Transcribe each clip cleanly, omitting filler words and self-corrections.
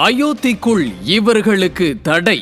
அயோத்திக்குள் இவர்களுக்கு தடை.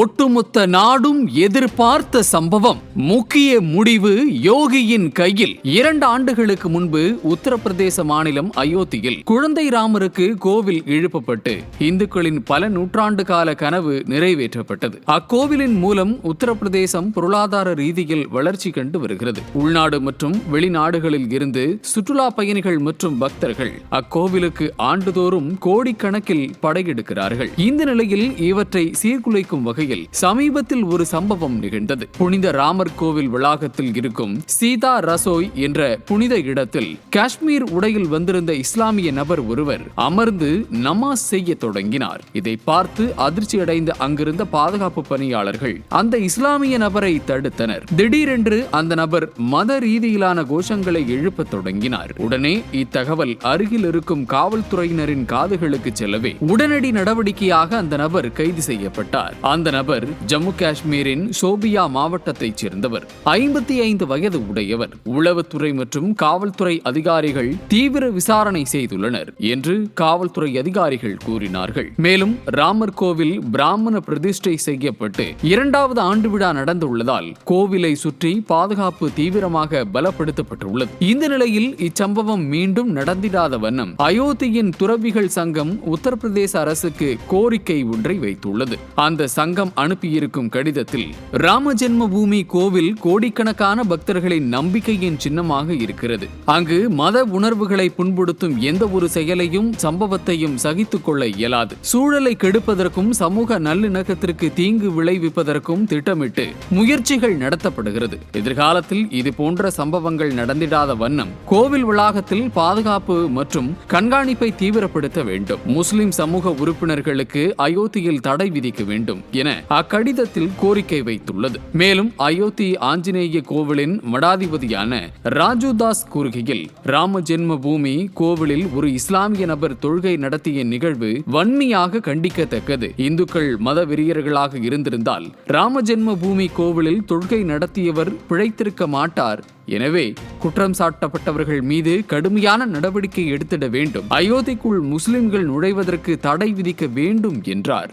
ஒட்டுமொத்த நாடும் எதிர்பார்த்த சம்பவம். முக்கிய முடிவு யோகியின் கையில். 2 ஆண்டுகளுக்கு முன்பு உத்தரப்பிரதேச மாநிலம் அயோத்தியில் குழந்தை ராமருக்கு கோவில் எழுப்பப்பட்டு இந்துக்களின் பல நூற்றாண்டு கால கனவு நிறைவேற்றப்பட்டது. அக்கோவிலின் மூலம் உத்தரப்பிரதேசம் பொருளாதார ரீதியில் வளர்ச்சி கண்டு வருகிறது. உள்நாடு மற்றும் வெளிநாடுகளில் இருந்து சுற்றுலா பயணிகள் மற்றும் பக்தர்கள் அக்கோவிலுக்கு ஆண்டுதோறும் கோடிக்கணக்கில் படையெடுக்கிறார்கள். இந்த நிலையில் இவற்றை சீர்குலைக்கும் வகையில் சமீபத்தில் ஒரு சம்பவம் நிகழ்ந்தது. புனித ராமர் கோவில் வளாகத்தில் இருக்கும் சீதா ரசோய் என்ற புனித இடத்தில் காஷ்மீர் உடையில் வந்திருந்த இஸ்லாமிய நபர் ஒருவர் அமர்ந்து நமாஸ் செய்ய தொடங்கினார். இதை பார்த்து அதிர்ச்சி அடைந்த அங்கிருந்த பாதுகாப்பு பணியாளர்கள் அந்த இஸ்லாமிய நபரை தடுத்தனர். திடீரென்று அந்த நபர் மத ரீதியிலான கோஷங்களை எழுப்ப தொடங்கினார். உடனே இத்தகவல் அருகில் இருக்கும் காவல்துறையினரின் காதுகளுக்கு செல்லவே உடனடி நடவடிக்கையாக அந்த நபர் கைது செய்யப்பட்டார். அந்த நபர் ஜம்மு காஷ்மீரின் சோபியா மாவட்டத்தைச் சேர்ந்தவர். 55 வயது உடையவர். உளவுத்துறை மற்றும் காவல்துறை அதிகாரிகள் தீவிர விசாரணை செய்துள்ளனர் என்று காவல்துறை அதிகாரிகள் கூறினார்கள். மேலும் ராமர் கோவில் பிராமண பிரதிஷ்டை செய்யப்பட்டு 2வது ஆண்டு விழா நடந்துள்ளதால் கோவிலை சுற்றி பாதுகாப்பு தீவிரமாக பலப்படுத்தப்பட்டுள்ளது. இந்த நிலையில் இச்சம்பவம் மீண்டும் நடந்திடாத வண்ணம் அயோத்தியின் துறவிகள் சங்கம் உத்தரப்பிரதேச அரசுக்கு கோரிக்கை ஒன்றை வைத்துள்ளது. அந்த சங்கம் அனுப்பியிருக்கும் கடிதத்தில் ராம ஜென்ம பூமி கோவில் கோடிக்கணக்கான பக்தர்களின் நம்பிக்கையின் சின்னமாக இருக்கிறது. அங்கு மத உணர்வுகளை புண்படுத்தும் எந்த ஒரு செயலையும் சம்பவத்தையும் சகித்துக் கொள்ள இயலாது. சூழலை கெடுப்பதற்கும் சமூக நல்லிணக்கத்திற்கு தீங்கு விளைவிப்பதற்கும் திட்டமிட்டு முயற்சிகள் நடத்தப்படுகிறது. எதிர்காலத்தில் இது போன்ற சம்பவங்கள் நடந்திடாத வண்ணம் கோவில் வளாகத்தில் பாதுகாப்பு மற்றும் கண்காணிப்பை தீவிரப்படுத்த வேண்டும். முஸ்லிம் சமூக உறுப்பினர்களுக்கு அயோத்தியில் தடை விதிக்க வேண்டும் என அக்கடிதத்தில் கோரிக்கை வைத்துள்ளது. மேலும் அயோத்தி ஆஞ்சநேய கோவிலின் மடாதிபதியான ராஜுதாஸ் கூறுகையில், ராம ஜென்ம பூமி கோவிலில் ஒரு இஸ்லாமிய நபர் தொழுகை நடத்திய நிகழ்வு வன்மையாக கண்டிக்கத்தக்கது. இந்துக்கள் மத வெறியர்களாக இருந்திருந்தால் ராம ஜென்ம பூமி கோவிலில் தொழுகை நடத்தியவர் பிழைத்திருக்க மாட்டார். எனவே குற்றம் சாட்டப்பட்டவர்கள் மீது கடுமையான நடவடிக்கை எடுத்திட வேண்டும். அயோத்திக்குள் முஸ்லிம்கள் நுழைவதற்கு தடை விதிக்க வேண்டும் என்றார்.